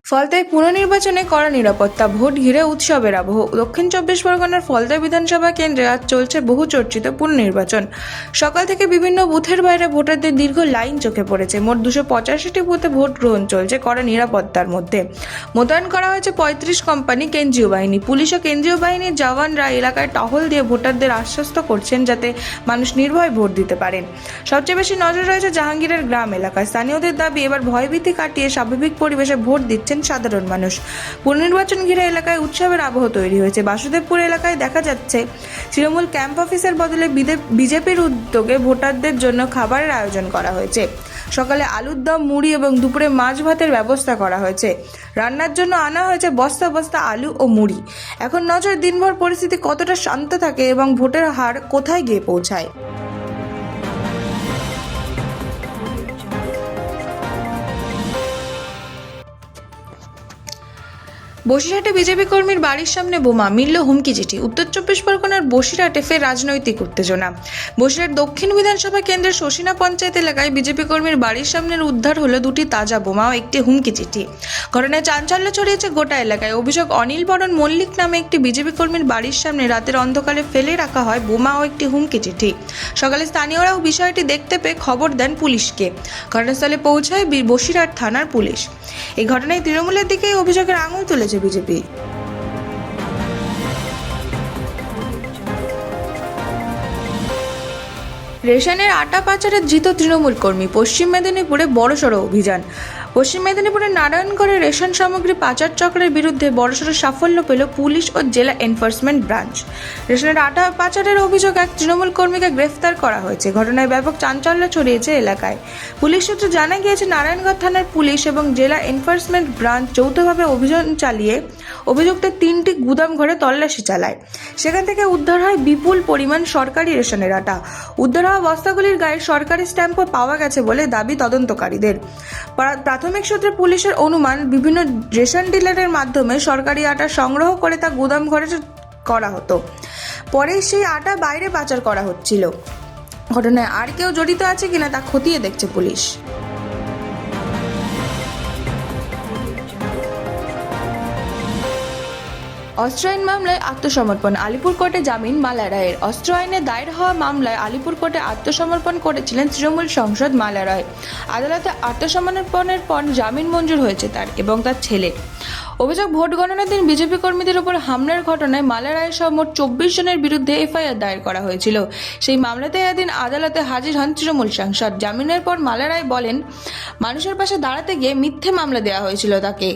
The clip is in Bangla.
ফলতায় পুনর্নির্বাচনে কড়া নিরাপত্তা, ভোট ঘিরে উৎসবের আবহ। দক্ষিণ 24 পরগনার ফলতায় বিধানসভা কেন্দ্রে আজ চলছে বহু চর্চিত পুনর্নির্বাচন। সকাল থেকে বিভিন্ন বুথের বাইরে ভোটারদের দীর্ঘ লাইন চোখে পড়েছে। মোট 285টি বুথে ভোট গ্রহণ চলছে কড়া নিরাপত্তার মধ্যে। মোতায়েন করা হয়েছে 35 কোম্পানি কেন্দ্রীয় বাহিনী। পুলিশ ও কেন্দ্রীয় বাহিনীর জওয়ানরা এলাকায় টহল দিয়ে ভোটারদের আশ্বস্ত করছেন যাতে মানুষ নির্ভয়ে ভোট দিতে পারেন। সবচেয়ে বেশি নজর রয়েছে জাহাঙ্গীরের গ্রাম এলাকায়। স্থানীয়দের দাবি, এবার ভয়ভীতি কাটিয়ে স্বাভাবিক পরিবেশে ভোট দিচ্ছেন সাধারণ মানুষ। পুনর্নির্বাচন ঘিরে এলাকায় উৎসবের আবহ তৈরি হয়েছে। বাসুদেবপুর এলাকায় দেখা যাচ্ছে তৃণমূল ক্যাম্প অফিসের বদলে বিজেপির উদ্যোগে ভোটারদের জন্য খাবারের আয়োজন করা হয়েছে। সকালে আলুর দম, মুড়ি এবং দুপুরে মাছ ভাতের ব্যবস্থা করা হয়েছে। রান্নার জন্য আনা হয়েছে বস্তা বস্তা আলু ও মুড়ি। এখন নজর দিনভর পরিস্থিতি কতটা শান্ত থাকে এবং ভোটের হার কোথায় গিয়ে পৌঁছায়। বসিরহাটে বিজেপি কর্মীর বাড়ির সামনে বোমা, মিলল হুমকি চিঠি। উত্তর 24 পরগনার বসিরহাটে ফের রাজনৈতিক উত্তেজনা। বসিরহাট দক্ষিণ বিধানসভা কেন্দ্রের শোষিনা পঞ্চায়েত এলাকায় বিজেপি কর্মীর বাড়ির সামনের উদ্ধার হলো দুটি তাজা বোমা ও একটি হুমকি চিঠি। ঘটনায় চাঞ্চল্য ছড়িয়েছে গোটা এলাকায়। অভিযোগ, অনিল বরণ মল্লিক নামে একটি বিজেপি কর্মীর বাড়ির সামনে রাতের অন্ধকারে ফেলে রাখা হয় বোমা ও একটি হুমকি চিঠি। সকালে স্থানীয়রাও বিষয়টি দেখতে পেয়ে খবর দেন পুলিশকে। ঘটনাস্থলে পৌঁছায় বসিরহাট থানার পুলিশ। এই ঘটনায় তৃণমূলের দিকেই অভিযোগের আঙুল তুলেছে বিজেপি। রেশনের আটা পাচারে ধৃত তৃণমূল কর্মী। পশ্চিম মেদিনীপুরে বড়সড় অভিযান। পশ্চিম মেদিনীপুরের নারায়ণগড়ে রেশন সামগ্রী পাচার চক্রের বিরুদ্ধে বড়সড় সাফল্য পেল পুলিশ ও জেলা এনফোর্সমেন্ট ব্রাঞ্চ। রেশনের আটা পাচারের অভিযোগ এক তৃণমূল কর্মীকে গ্রেফতার করা হয়েছে। ঘটনায় ব্যাপক চাঞ্চল্য ছড়িয়েছে এলাকায়। পুলিশ সূত্রে জানা গিয়েছে, নারায়ণগড় থানার পুলিশ এবং জেলা এনফোর্সমেন্ট ব্রাঞ্চ যৌথভাবে অভিযান চালিয়ে অভিযুক্তের 3টি গুদাম ঘরে তল্লাশি চালায়। সেখান থেকে উদ্ধার হয় বিপুল পরিমাণ সরকারি রেশনের আটা। উদ্ধার হওয়া বস্তাগুলির গায়ে সরকারি স্ট্যাম্পও পাওয়া গেছে বলে দাবি তদন্তকারীদের। প্রাথমিক সূত্রে পুলিশের অনুমান, বিভিন্ন রেশন ডিলারের মাধ্যমে সরকারি আটা সংগ্রহ করে তা গুদাম ঘরে করা হতো। পরে সেই আটা বাইরে পাচার করা হচ্ছিল। ঘটনায় আর কেউ জড়িত আছে কিনা তা খতিয়ে দেখছে পুলিশ। অস্ত্র আইন মামলায় আত্মসমর্পণ, আলিপুর কোর্টে জামিন মালা রায়ের। অস্ত্র আইনে দায়ের হওয়া মামলায় আলিপুর কোর্টে আত্মসমর্পণ করেছিলেন তৃণমূল সাংসদ মালা রায়। আদালতে আত্মসমর্পণের পর জামিন মঞ্জুর হয়েছে তার এবং তার ছেলে। অভিযোগ, ভোট গণনার দিন বিজেপি কর্মীদের উপর হামলার ঘটনায় মালা রায়ের সহ মোট 24 জনের বিরুদ্ধে এফআইআর দায়ের করা হয়েছিল। সেই মামলাতে এদিন আদালতে হাজির হন তৃণমূল সাংসদ। জামিনের পর মালা রায় বলেন, মানুষের পাশে দাঁড়াতে গিয়ে মিথ্যে মামলা দেওয়া হয়েছিল তাকে।